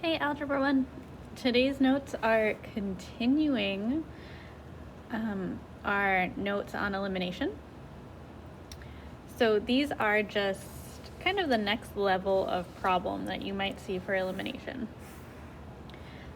Hey, Algebra 1. Today's notes are continuing our notes on elimination. So these are just kind of the next level of problem that you might see for elimination.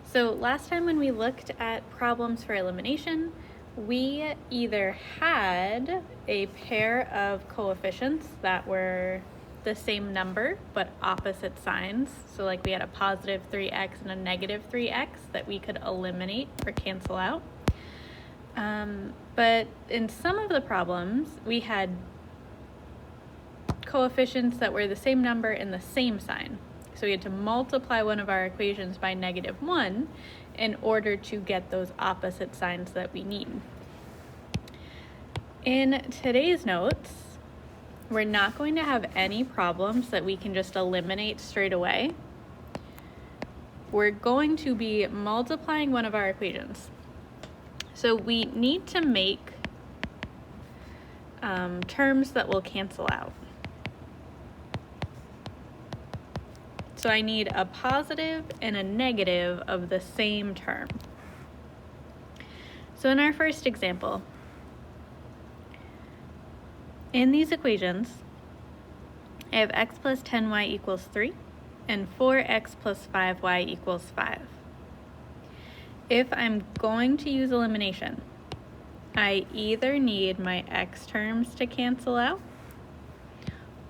So last time when we looked at problems for elimination, we either had a pair of coefficients that were the same number but opposite signs. So like we had a positive 3x and a negative 3x that we could eliminate or cancel out. But in some of the problems, we had coefficients that were the same number and the same sign. So we had to multiply one of our equations by -1 in order to get those opposite signs that we need. In today's notes, we're not going to have any problems that we can just eliminate straight away. We're going to be multiplying one of our equations. So we need to make terms that will cancel out. So I need a positive and a negative of the same term. So in our first example, in these equations, I have x plus 10y equals 3 and 4x plus 5y equals 5. If I'm going to use elimination, I either need my x terms to cancel out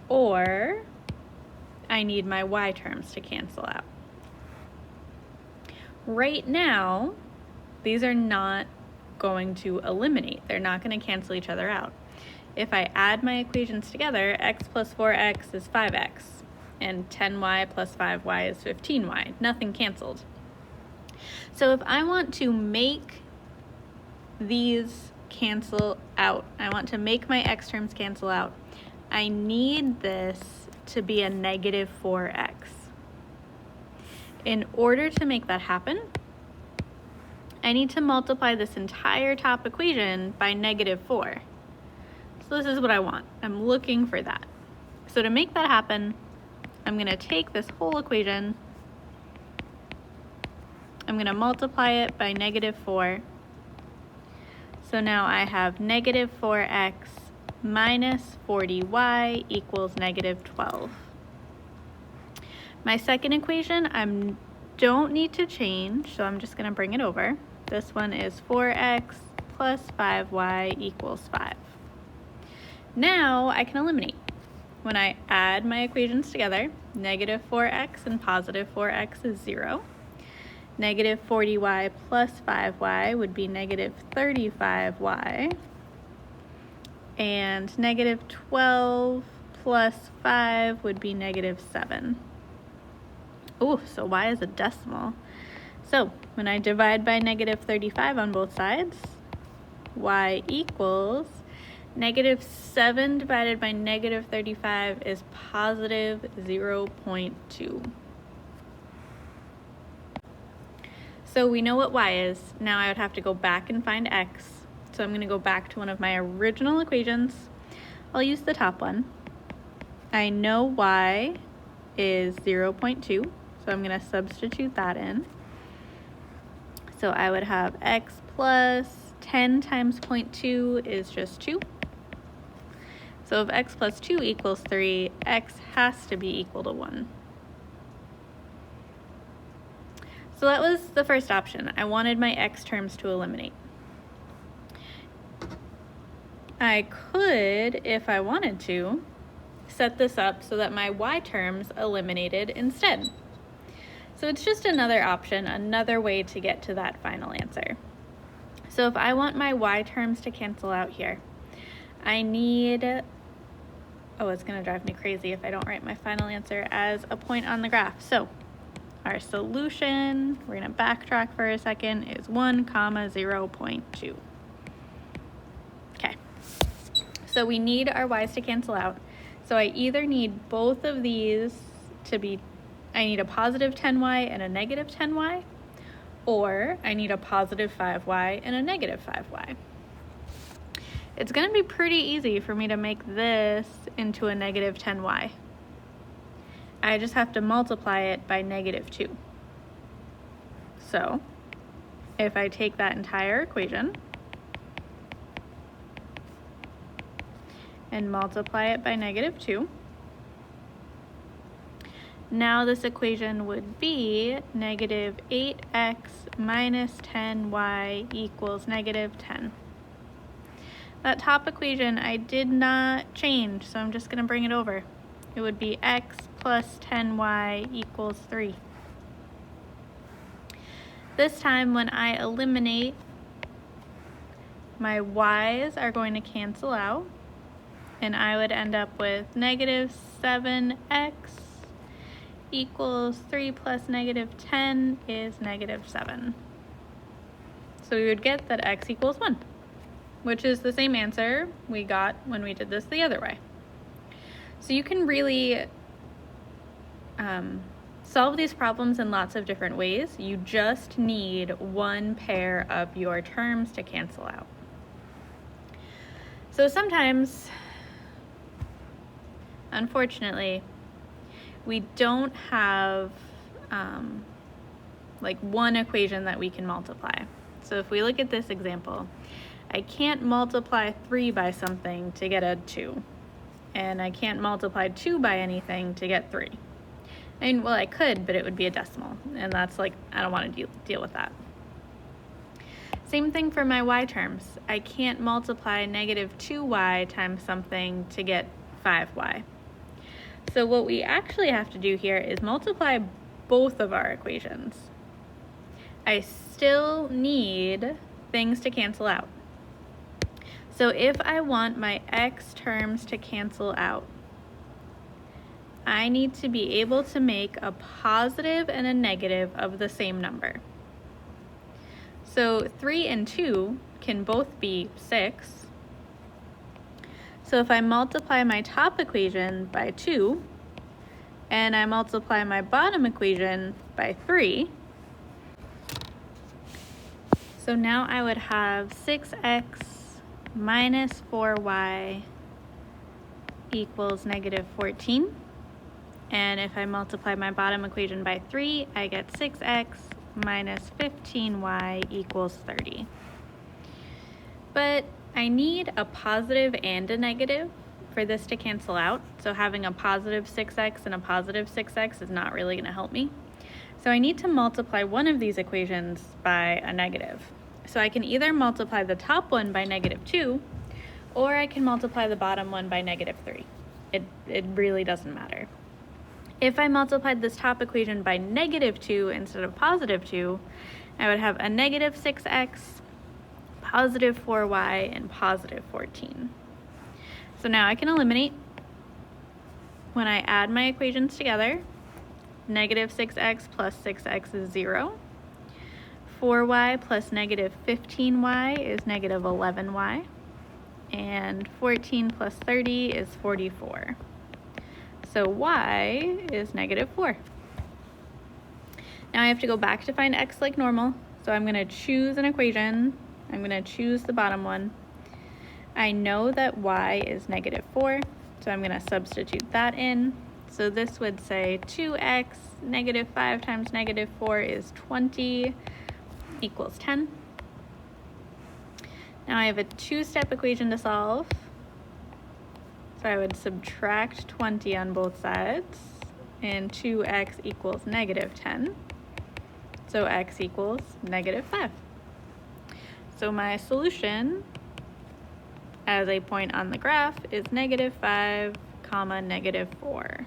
or I need my y terms to cancel out. Right now, these are not going to eliminate. They're not going to cancel each other out. If I add my equations together, x plus 4x is 5x, and 10y plus 5y is 15y. Nothing canceled. So if I want to make these cancel out, I want to make my x terms cancel out, I need this to be a negative 4x. In order to make that happen, I need to multiply this entire top equation by -4. So this is what I want. I'm looking for that. So to make that happen, I'm going to take this whole equation, I'm going to multiply it by -4. So now I have -4x minus 40y equals -12. My second equation, I don't need to change, so I'm just going to bring it over. This one is 4x plus 5y equals 5. Now I can eliminate. When I add my equations together, -4x and positive 4x is 0. -40y plus 5y would be -35y. And -12 plus 5 would be -7. Oh, so y is a decimal. So when I divide by -35 on both sides, y equals -7 divided by -35 is positive 0.2. So we know what y is. Now I would have to go back and find x. So I'm going to go back to one of my original equations. I'll use the top one. I know y is 0.2, so I'm going to substitute that in. So I would have x plus 10 times 0.2 is just 2. So if x plus 2 equals 3, x has to be equal to 1. So that was the first option. I wanted my x terms to eliminate. I could, if I wanted to, set this up so that my y terms eliminated instead. So it's just another option, another way to get to that final answer. So if I want my y terms to cancel out here, I need, oh, it's going to drive me crazy if I don't write my final answer as a point on the graph. So our solution, we're going to backtrack for a second, is 1, 0.2. Okay, so we need our y's to cancel out. So I either need both of these to be, I need a positive 10y and a negative 10y, or I need a positive 5y and a negative 5y. It's going to be pretty easy for me to make this into a negative 10y. I just have to multiply it by -2. So if I take that entire equation and multiply it by -2, now this equation would be -8x minus 10y equals -10. That top equation I did not change, so I'm just going to bring it over. It would be x plus 10y equals 3. This time when I eliminate, my y's are going to cancel out, and I would end up with -7x equals 3 plus -10 is -7. So we would get that x equals 1, which is the same answer we got when we did this the other way. So you can really solve these problems in lots of different ways. You just need one pair of your terms to cancel out. So sometimes, unfortunately, we don't have like one equation that we can multiply. So if we look at this example, I can't multiply 3 by something to get a 2, and I can't multiply 2 by anything to get 3. I mean, well, I could, but it would be a decimal, and that's like, I don't want to deal with that. Same thing for my y terms. I can't multiply -2y times something to get 5y. So what we actually have to do here is multiply both of our equations. I still need things to cancel out. So if I want my x terms to cancel out, I need to be able to make a positive and a negative of the same number. So 3 and 2 can both be 6. So if I multiply my top equation by 2, and I multiply my bottom equation by 3, so now I would have 6x minus 4y equals -14. And if I multiply my bottom equation by 3, I get 6x minus 15y equals 30. But I need a positive and a negative for this to cancel out. So having a positive 6x and a positive 6x is not really going to help me. So I need to multiply one of these equations by a negative. So I can either multiply the top one by -2, or I can multiply the bottom one by -3. It really doesn't matter. If I multiplied this top equation by -2 instead of +2, I would have a -6x, positive 4y, and positive 14. So now I can eliminate. When I add my equations together, -6x plus 6x is 0. 4y plus -15y is -11y. And 14 plus 30 is 44. So y is -4. Now I have to go back to find x like normal. So I'm going to choose an equation. I'm going to choose the bottom one. I know that y is -4, so I'm going to substitute that in. So this would say 2x -5 times -4 is 20 equals 10. Now I have a two-step equation to solve. So I would subtract 20 on both sides, and 2x equals -10. So x equals -5. So my solution as a point on the graph is -5, -4.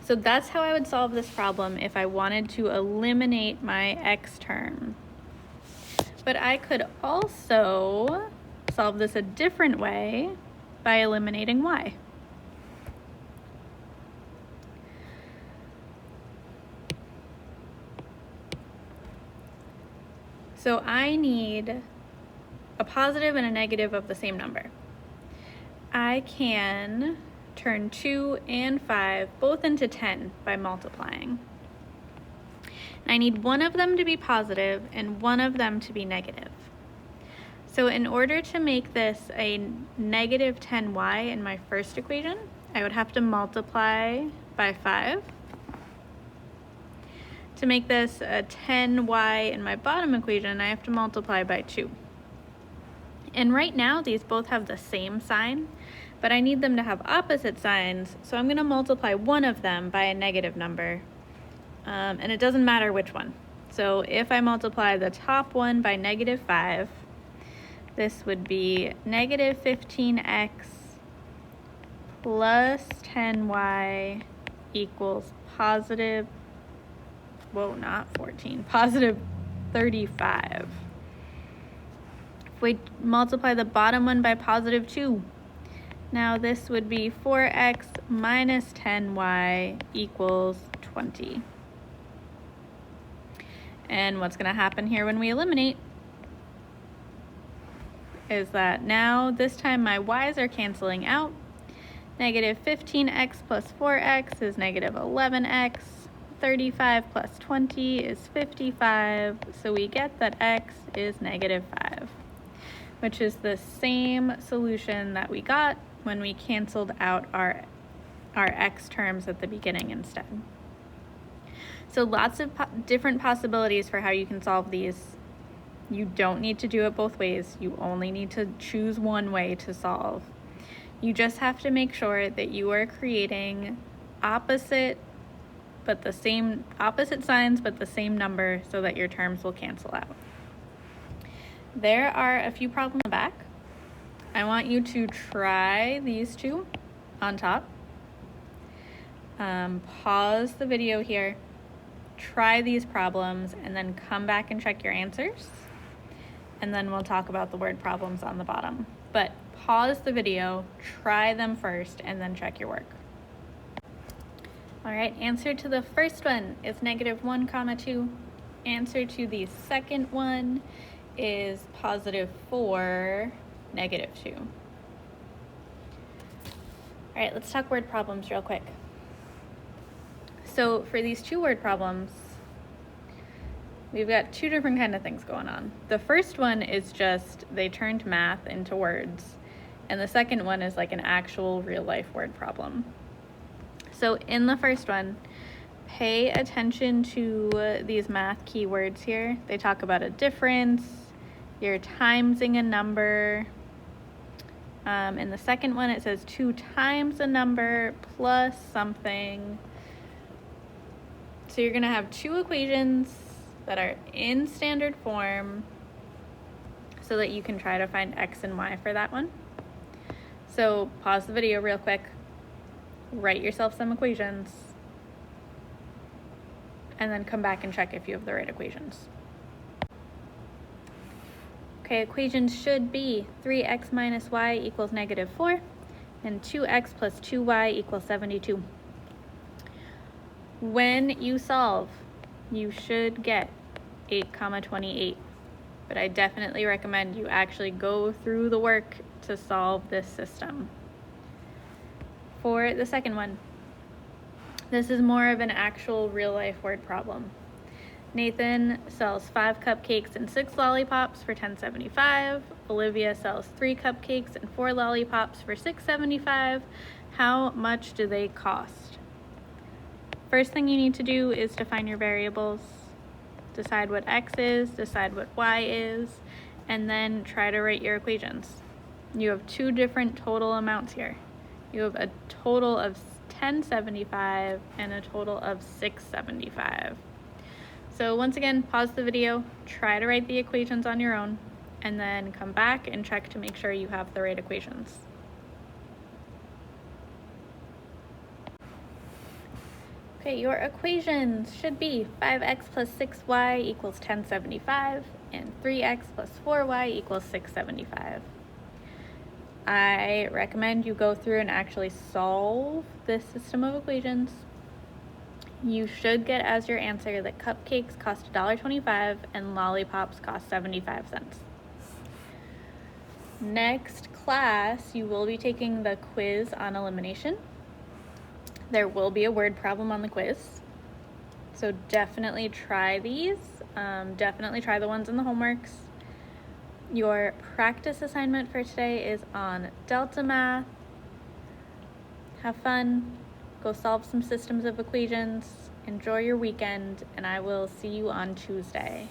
So that's how I would solve this problem if I wanted to eliminate my x term. But I could also solve this a different way by eliminating y. So I need a positive and a negative of the same number. I can turn 2 and 5 both into 10 by multiplying. And I need one of them to be positive and one of them to be negative. So in order to make this a -10y in my first equation, I would have to multiply by 5. To make this a 10y in my bottom equation, I have to multiply by 2. And right now, these both have the same sign, but I need them to have opposite signs, so I'm going to multiply one of them by a negative number, and it doesn't matter which one. So if I multiply the top one by negative 5, this would be negative 15x plus 10y equals positive, whoa, not 14, positive 35. If we multiply the bottom one by positive 2, now this would be 4x minus 10y equals 20. And what's going to happen here when we eliminate is that now this time my y's are canceling out. Negative 15x plus 4x is negative 11x. 35 plus 20 is 55. So we get that x is negative 5, which is the same solution that we got when we canceled out our x terms at the beginning instead. So lots of different possibilities for how you can solve these. You don't need to do it both ways. You only need to choose one way to solve. You just have to make sure that you are creating opposite signs but the same number so that your terms will cancel out. There are a few problems in the back. I want you to try these two on top. Pause the video here, try these problems, and then come back and check your answers. And then we'll talk about the word problems on the bottom. But pause the video, try them first, and then check your work. All right, answer to the first one is negative 1, 2. Answer to the second one is positive 4, negative 2. All right, let's talk word problems real quick. So for these two word problems, we've got two different kind of things going on. The first one is just they turned math into words, and the second one is like an actual real life word problem. So in the first one, pay attention to these math keywords here. They talk about a difference, you're timesing a number. In the second one, it says 2 times a number plus something. So you're gonna have two equations that are in standard form so that you can try to find x and y for that one. So pause the video real quick, write yourself some equations, and then come back and check if you have the right equations. Okay, equations should be 3x minus y equals negative 4 and 2x plus 2y equals 72. When you solve, you should get 8, 28, but I definitely recommend you actually go through the work to solve this system. For the second one, this is more of an actual real life word problem. Nathan sells 5 cupcakes and 6 lollipops for $10.75. Olivia sells 3 cupcakes and 4 lollipops for $6.75. How much do they cost? First thing you need to do is define your variables, decide what x is, decide what y is, and then try to write your equations. You have two different total amounts here. You have a total of $10.75 and a total of $6.75. So once again, pause the video, try to write the equations on your own, and then come back and check to make sure you have the right equations. Okay, your equations should be 5x plus 6y equals 1075 and 3x plus 4y equals 675. I recommend you go through and actually solve this system of equations. You should get as your answer that cupcakes cost $1.25 and lollipops cost 75 cents. Next class, you will be taking the quiz on elimination. There will be a word problem on the quiz, so definitely try these. Definitely try the ones in the homeworks. Your practice assignment for today is on Delta Math. Have fun, go solve some systems of equations, Enjoy your weekend, and I will see you on Tuesday.